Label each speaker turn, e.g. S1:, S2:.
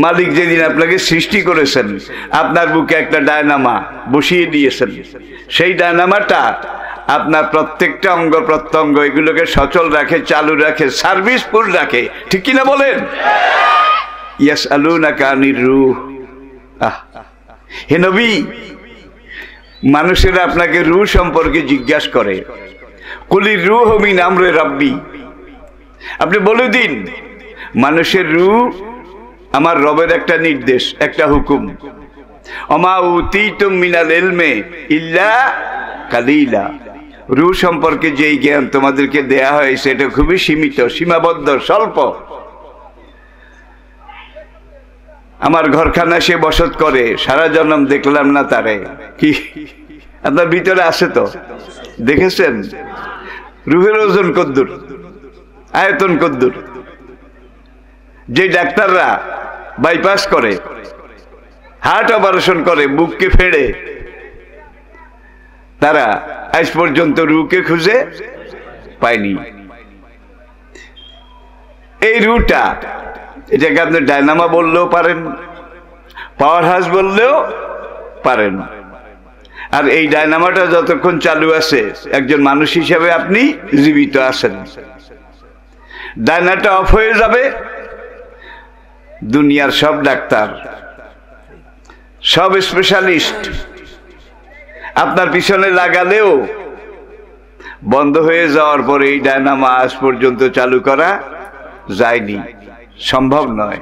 S1: মালিক যেদিন আপনাকে সৃষ্টি করেছেন, আপনার বুকে একটা ডায়নামা বসিয়ে দিয়েছেন। সেই ডায়নামাটা আপনার প্রত্যেকটা অঙ্গ প্রত্যঙ্গ এগুলোকে সচল রাখে, চালু রাখে, সার্ভিসফুল রাখে। ঠিক কিনা বলেন? ইয়াসআলুনাকা আনির রূহ। হে নবী, মানুষেরা আপনাকে রূহ সম্পর্কে জিজ্ঞাসা করে। কুলির রূহ মিন আমরি রাব্বি। আপনি বলে দিন, মানুষের রূহ আমার রবের একটা নির্দেশ, একটা হুকুম। ওমা উতীতুম মিনাল ইলমি ইল্লা কালিলা। রূহ সম্পর্কে যেই জ্ঞান তোমাদেরকে দেয়া হয়েছে এটা খুবই সীমিত, সীমাবদ্ধ, স্বল্প। আমার ঘরখানা সে বসত করে, সারা জন্ম দেখলাম না তারে। কি আপনার ভিতরে আছে তো? দেখেছেন রূহের ওজন কদ্দুর, আয়তন কদ্দুর? যে ডাক্তাররা বাইপাস করে, হার্ট অপারেশন করে, বুককে ফেড়ে, তারা আজ পর্যন্ত রূহকে খুঁজে পায়নি। এই রূহটা, এটাকে আপনি ডায়নামা বললেও পারেন, পাওয়ার হাউস বললেও পারেন। আর এই ডায়নামাটা যতক্ষণ চালু আছে, একজন মানুষ হিসাবে আপনি জীবিত আছেন। ডায়নাটা অফ হয়ে যাবে, দুনিয়ার সব ডাক্তার, সব স্পেশালিস্ট আপনার পিছনে লাগালেও বন্ধ হয়ে যাওয়ার পরে এই ডায়নামা আজ পর্যন্ত চালু করা যায়নি, সম্ভব নয়।